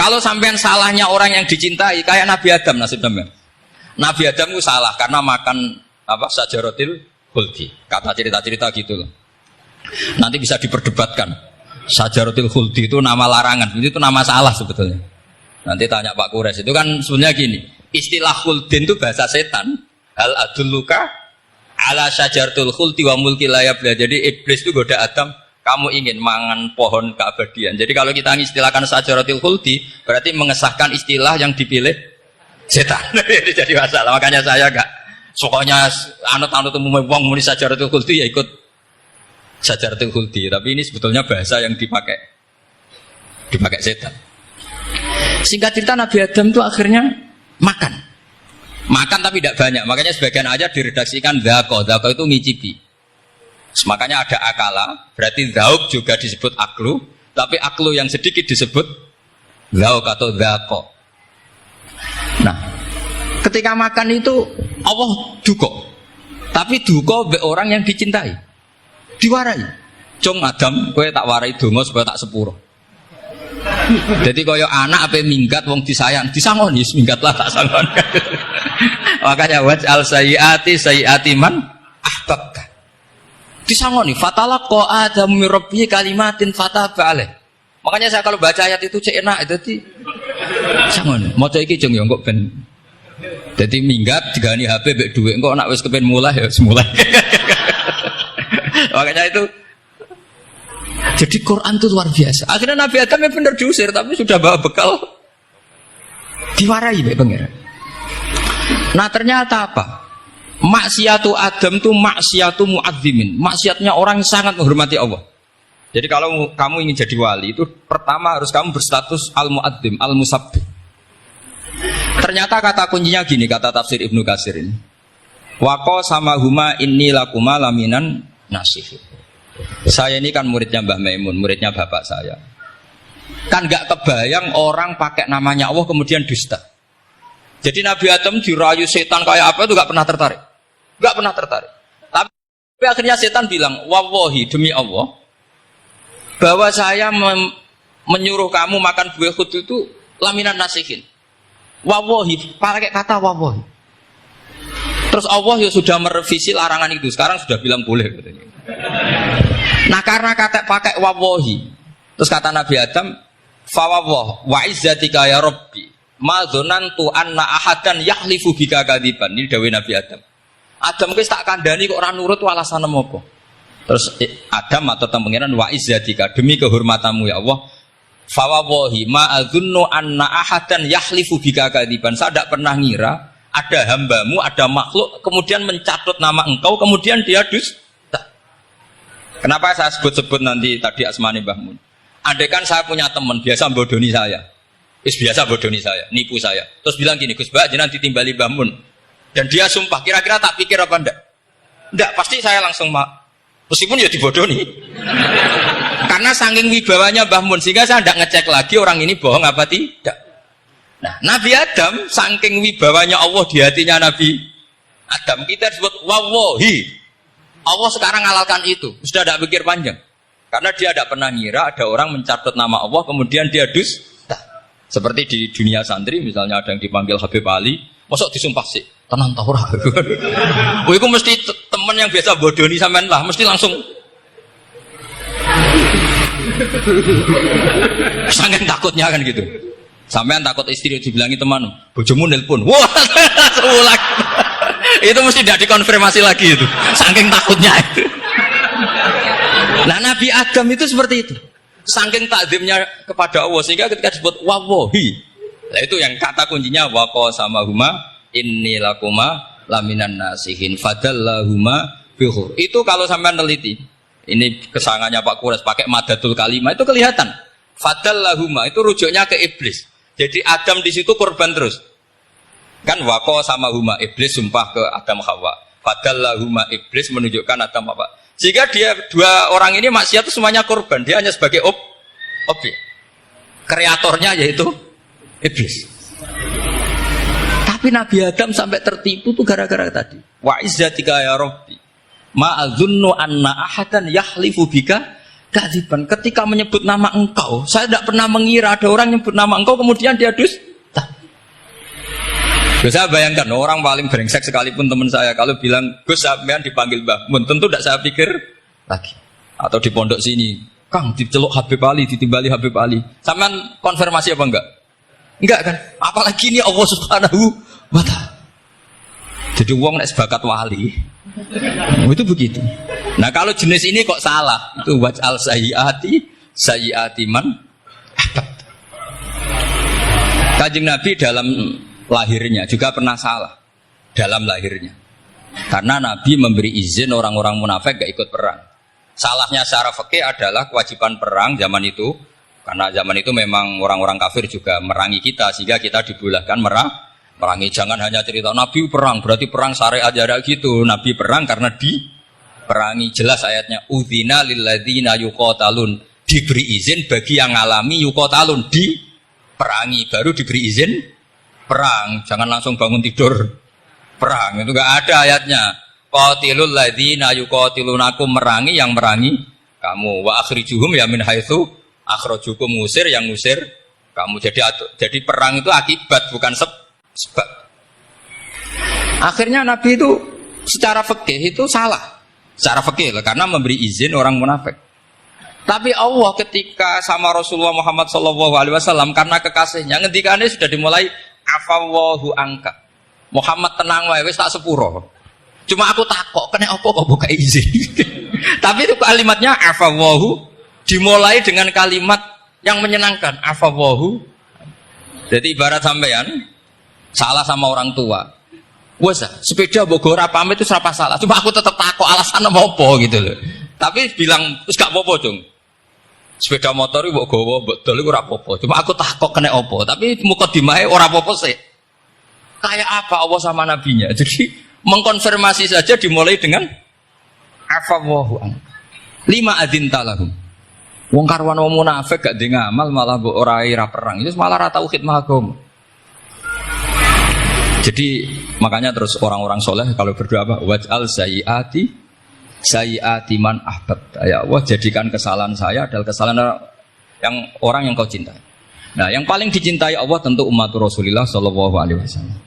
Kalau sampean salahnya orang yang dicintai, kayak Nabi Adam nasib sampean. Nabi Adam itu salah karena makan apa sajaratil khuldi. Kata cerita-cerita gitu loh. Nanti bisa diperdebatkan. Sajaratil khuldi itu nama larangan, itu nama salah sebetulnya. Nanti tanya Pak Kures, itu kan sebenarnya gini. Istilah khuldin itu bahasa setan. Hal adulluka ala sajaratul khuldi wa mulki la yabla. Jadi iblis itu goda Adam, kamu ingin mangan pohon keabadian. Jadi kalau kita mengistilahkan sajaratul khuldi, berarti mengesahkan istilah yang dipilih setan. Jadi masalah. Makanya saya enggak pokoknya anut-anut umum wong muni sajaratul khuldi ya ikut sajaratul khuldi. Tapi ini sebetulnya bahasa yang dipakai setan. Singkat cerita Nabi Adam itu akhirnya makan tapi tidak banyak. Makanya sebagian aja diredaksikan dzaqo itu ngicipi. Makanya ada akala, berarti dzauq juga disebut aklu, tapi aklu yang sedikit disebut dzauq atau dzaqo. Nah, ketika makan itu Allah duko, tapi duko be orang yang dicintai, diwarai. Cung Adam, kowe tak warai donga supaya tak sepuro. Jadi koyo anak apa minggat wong disayang, disangoni minggatlah tak sangon. Makanya waj'al sayyiati man ahbabta. Disangoni fatalaqa Adam min rabbi kalimatin fataba alaih. Makanya saya kalau baca ayat itu cek enak itu disangoni. Maca iki jeng yo kok ben dadi minggat digani HP mbek dhuwit engko nek wis kepen mulai ya semulai. Makanya itu jadi Quran itu luar biasa. Akhirnya Nabi Adam yang benar diusir, tapi sudah bawa bekal diwarai oleh pangeran. Nah ternyata apa? Maksiatu Adam itu maksiatu mu'azzimin. Maksiatnya orang yang sangat menghormati Allah. Jadi kalau kamu ingin jadi wali itu pertama harus kamu berstatus al-mu'azzim, al-musabbih. Ternyata kata kuncinya gini, kata tafsir Ibnu Katsir ini. Waqa sama huma inni lakuma laminan nasih. Saya ini kan muridnya Mbah Maimun, muridnya bapak saya. Kan gak kebayang orang pakai namanya Allah kemudian dusta. Jadi Nabi Adam dirayu setan kayak apa itu gak pernah tertarik. Gak pernah tertarik. Tapi akhirnya setan bilang, wallahi demi Allah, bahwa saya menyuruh kamu makan buah khut itu laminan nasihin. Wallahi, pakai kata wallahi. Terus Allah ya sudah merevisi larangan itu. Sekarang sudah bilang boleh katanya. Nah karena kata pakai wawahi, terus kata Nabi Adam, fawawah wa izzatika ya Rabbi, ma dzanantu anna ahadan yahlifu bika kadziban. Ini dawuh Nabi Adam. Adam wis tak kandhani kok ora nurut alasan apa? Terus Adam atau pangeran wa izzatika, demi kehormatanmu ya Allah, fawawahi ma adzunnu anna ahadan yahlifu bika kadziban. Saya tidak pernah ngira ada hambamu, ada makhluk kemudian mencatut nama engkau kemudian dia dusta. Kenapa saya sebut-sebut nanti tadi asmani Mbah Mun? Andai kan saya punya teman biasa bodoni saya, biasa bodoni saya, nipu saya, terus bilang gini, Gus Mbak, jangan ditimbali Mbah Mun, dan dia sumpah, kira-kira tak pikir apa enggak? Enggak, pasti saya langsung meskipun ya dibodoni, karena saking wibawanya Mbah Mun sehingga saya enggak ngecek lagi orang ini bohong apa tidak. Nah, Nabi Adam saking wibawanya Allah di hatinya Nabi Adam, kita disebut wawahi. Allah sekarang ngalalkan itu, sudah tidak pikir panjang. Karena dia tidak pernah ngira ada orang mencatat nama Allah, kemudian dia dusta. Seperti di dunia santri, misalnya ada yang dipanggil Habib Ali, masuk disumpah sih, tenang tahu lah. Itu mesti teman yang biasa bodoni sampean lah, mesti langsung. Sangat takutnya kan gitu. Sampean takut istri dibilangi teman, bojomu nelpon, wah, seulah. Itu mesti tidak dikonfirmasi lagi itu, saking takutnya itu. Nah Nabi Adam itu seperti itu, saking takzimnya kepada Allah sehingga ketika disebut wawahi, nah itu yang kata kuncinya waqa sama huma inni lakuma laminan nasihin fadallahuma bihur. Itu kalau sampai neliti, ini kesangannya Pak Kures pakai madatul kalimah itu kelihatan. Fadallahuma itu rujuknya ke iblis. Jadi Adam di situ korban terus. Kan wako sama huma, iblis sumpah ke Adam Hawa. Fadallahuma, iblis menunjukkan Adam apa. Jika dia dua orang ini maksiat itu semuanya korban, dia hanya sebagai objek. Kreatornya yaitu iblis. Tapi Nabi Adam sampai tertipu tuh gara-gara tadi. Wa izzatika ya Rabbi, ma adzunnu anna ahadan yahlifu bika kadziban. Ketika menyebut nama engkau, saya tidak pernah mengira ada orang nyebut nama engkau kemudian dia dusta. Saya bayangkan orang paling brengsek sekalipun teman saya kalau bilang Gus sampean dipanggil Mbah Mun, tentu tidak saya pikir lagi. Atau di pondok sini, Kang diceluk Habib Ali, ditimbali Habib Ali. Sampean konfirmasi apa enggak? Enggak kan? Apalagi ini Allah Subhanahu wa ta'ala. Jadi wong nek sebakat wali. Itu begitu. Nah, kalau jenis ini kok salah? Itu waj'al sayyiati man ahbab. Kanjeng Nabi dalam lahirnya juga pernah salah dalam lahirnya. Karena Nabi memberi izin orang-orang munafik gak ikut perang. Salahnya secara fikih adalah kewajiban perang zaman itu. Karena zaman itu memang orang-orang kafir juga merangi kita sehingga kita dibolehkan merangi. Jangan hanya cerita Nabi perang berarti perang syariat jarak gitu. Nabi perang karena diperangi. Jelas ayatnya udzina lilladzina yuqatalun, diberi izin bagi yang ngalami yuqatalun, diperangi baru diberi izin perang. Jangan langsung bangun tidur perang, itu enggak ada ayatnya. Qatilul ladzina yuqatilunakum, merangi yang merangi kamu, wa akhrijuhum ya min haitsu akhrajukum, ngusir yang ngusir kamu. Jadi perang itu akibat bukan sebab. Akhirnya Nabi itu secara fikih itu salah. Secara fikih karena memberi izin orang munafik. Tapi Allah ketika sama Rasulullah Muhammad SAW karena kekasihnya ngendikane sudah dimulai afawwahu angka. Muhammad tenang wae wis tak sepuro. Cuma aku takok kena apa kok buka izin. Tapi itu kalimatnya afawwahu dimulai dengan kalimat yang menyenangkan, afawwahu. Jadi ibarat sampean salah sama orang tua. Wes sepeda mbok ora pamit itu serapa salah. Cuma aku tetap takok alasan apa gitu loh. Tapi bilang wis gak apa-apa, Jung. Sepeda motor mbok gowo, mbok dol iku ora apa-apa. Cuma aku takok kena apa. Tapi mukadimahe ora apa-apa sih. Kayak apa Allah sama nabinya. Jadi mengkonfirmasi saja dimulai dengan afawwahu an. Lima adzinta lahum. Wong karwan wong munafik gak ndek ngamal malah mbok ora ira perang. Itu malah ora tau khidmah agama. Jadi makanya terus orang-orang soleh kalau berdoa apa? Waj'al sayyiati man ahbab. Ya Allah, jadikan kesalahan saya adalah kesalahan yang orang yang kau cintai. Nah, yang paling dicintai Allah tentu umat Rasulullah sallallahu alaihi wasallam.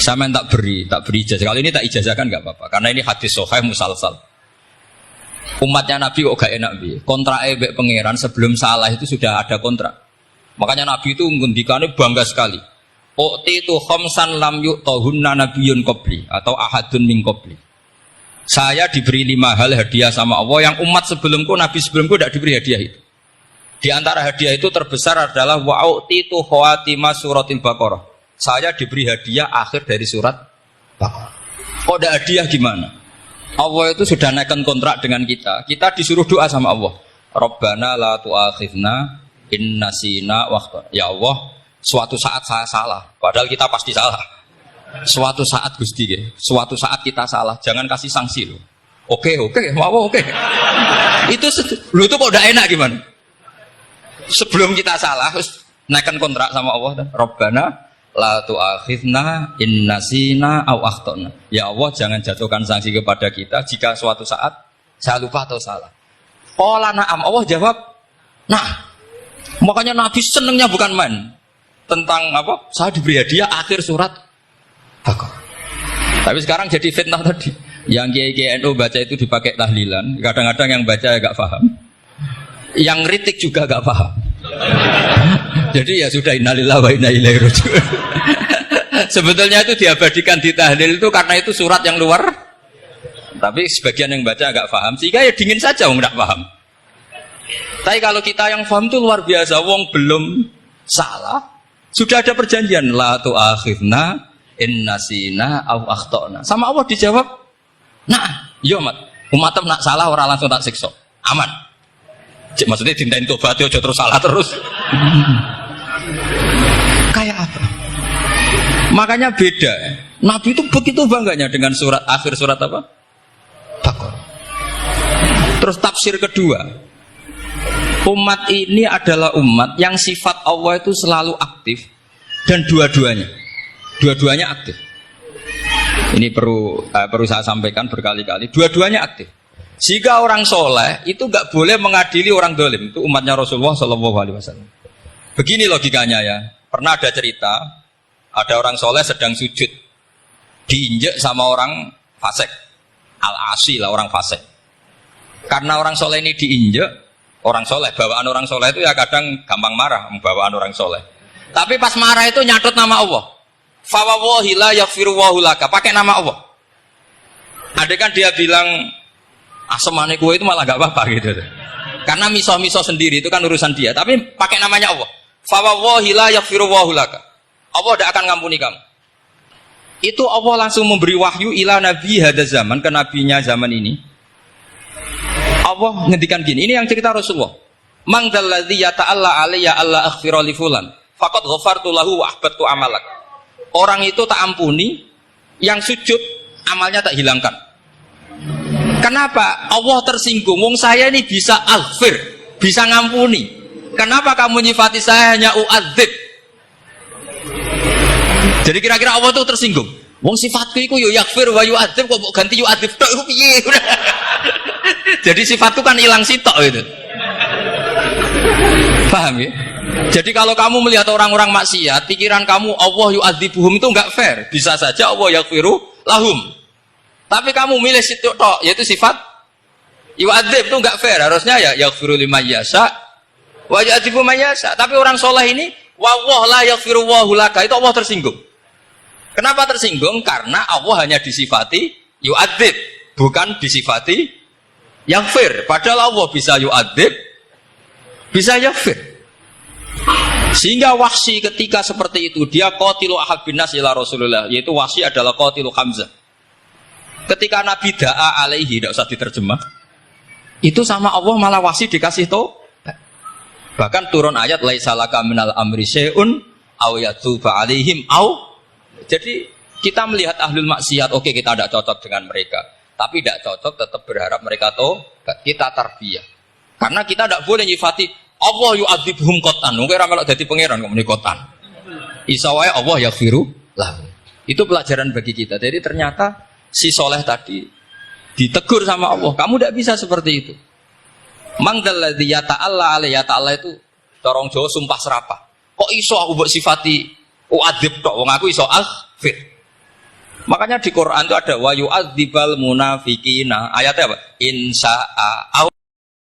Sama tak beri ijazah. Kalau ini tak ijazahkan nggak apa-apa, karena ini hadis sahih musalsal. Umatnya Nabi kok gak enak bi. Kontrak ebek pangeran sebelum salah itu sudah ada kontrak. Makanya Nabi itu ngendikane bangga sekali. U'titu khamsan lam yu'tahunna nabiyyun qabli atau ahadun min qabli. Saya diberi 5 hal hadiah sama Allah yang umat sebelumku, Nabi sebelumku tidak diberi hadiah itu. Di antara hadiah itu terbesar adalah wa'u'titu khawatima suratil Baqarah. Saya diberi hadiah akhir dari surat Baqarah. Kok ada hadiah gimana? Allah itu sudah naikkan kontrak dengan kita. Kita disuruh doa sama Allah. Rabbana la tu'akhidna in nasina waqta. Ya Allah, suatu saat saya salah. Padahal kita pasti salah. Suatu saat Gusti, suatu saat kita salah. Jangan kasih sanksi loh. Oke, mau oke. Itu kok udah enak gimana? Sebelum kita salah, terus naikkan kontrak sama Allah. Rabbana la tu'akhidna in nasina aw akhtana. Ya Allah, jangan jatuhkan sanksi kepada kita jika suatu saat saya lupa atau salah. Qala na'am, Allah jawab, nah. Makanya Nabi senengnya bukan main tentang apa? Saya diberi hadiah akhir surat Baqarah. Tapi sekarang jadi fitnah tadi. Yang kiai NU baca itu dipakai tahlilan, kadang-kadang yang baca agak paham. Yang kritik juga agak paham. Jadi ya sudah innalillahi wa inna ilaihi raji'un. Sebetulnya itu diabadikan di tahlil itu karena itu surat yang luar. Tapi sebagian yang baca agak paham sehingga ya dingin saja wong enggak paham. Tapi kalau kita yang paham itu luar biasa, wong belum salah sudah ada perjanjian la tu'akhidna in nasina aw akhtana. Sama Allah dijawab, nah, iya umat nak salah orang langsung tak siksa. Aman. Maksudnya dindain tobat aja terus salah terus. Kayak apa? Makanya beda. Nabi itu begitu bangganya dengan surat akhir surat apa? Baqarah. Terus tafsir kedua, umat ini adalah umat yang sifat Allah itu selalu aktif dan dua-duanya aktif. Ini perlu saya sampaikan berkali-kali. Dua-duanya aktif. Jika orang soleh itu nggak boleh mengadili orang dolim. Itu umatnya Rasulullah Shallallahu Alaihi Wasallam. Begini logikanya ya. Pernah ada cerita, ada orang soleh sedang sujud, diinjek sama orang fasik, al-asi lah orang fasik. Karena orang soleh ini diinjek, orang soleh, bawaan orang soleh itu ya kadang gampang marah, bawaan orang soleh. Tapi pas marah itu nyatut nama Allah. Fawawahi la yaghfiru laka, pakai nama Allah. Ada kan dia bilang asemane kue itu malah gak apa-apa gitu. Karena miso-miso sendiri itu kan urusan dia. Tapi pakai namanya Allah. Fawawahi la yaghfiru laka. Allah tidak akan ngampuni kamu. Itu Allah langsung memberi wahyu ila nabi hada zaman, ke nabinya zaman ini. Allah ngendikan gini, ini yang cerita Rasulullah. Mang dalladzi yata'alla alayya alla aghfira li fulan faqad ghafartu lahu wa ahbattu amalak. Orang itu tak ampuni, yang sujud amalnya tak hilangkan. Kenapa? Allah tersinggung. Wong saya ini bisa aghfir, bisa ngampuni. Kenapa kamu nyifati saya hanya u'adzib? Jadi kira-kira Allah itu tersinggung. Wong sifatku itu yo yaghfir wa yu'adzib, kok ganti yu'adzib tok iku piye? Jadi sifatku kan hilang sitok itu. Paham ya? Jadi kalau kamu melihat orang-orang maksiat, pikiran kamu Allah yu'adzibuhum itu enggak fair. Bisa saja Allah yaghfiru lahum. Tapi kamu milih situ tok, yaitu sifat yu'adzib itu enggak fair. Harusnya ya yaghfiru liman yasha wa yu'adzibu man yasha. Tapi orang soleh ini wallahu la yaghfiru laka, itu Allah tersinggung. Kenapa tersinggung? Karena Allah hanya disifati yu'adzib, bukan disifati yaghfir. Padahal Allah bisa yu'adzib, bisa yaghfir. Sehingga Wahsy ketika seperti itu, dia qatilu ahad bin nas ila Rasulullah, yaitu Wahsy adalah qatilu Hamzah. Ketika Nabi da'a alaihi, tidak usah diterjemah, itu sama Allah malah Wahsy dikasih tahu. Bahkan turun ayat laisa laka minal amri syai'un aw yatuba alaihim aw. Jadi kita melihat ahlul maksiat, oke kita tidak cocok dengan mereka, tapi tidak cocok tetap berharap mereka tahu. Kita tarbiyah. Karena kita tidak boleh nyifati Allah yu'adzibuhum qatan. Mungkin orang kalau jadi pangeran kok muni qatan. Isa wae Allah yaghfiru lah. Itu pelajaran bagi kita. Jadi ternyata si soleh tadi ditegur sama Allah. Kamu tidak bisa seperti itu. Mangdalladzi yata'alla alayya ta'ala itu corong Jawa sumpah serapah. Kok iso aku mbok sifati u'adzib tok, wong aku iso aghfir. Makanya di Quran itu ada wa yu'adzibal munafiqina. Ayatnya apa? Insya'a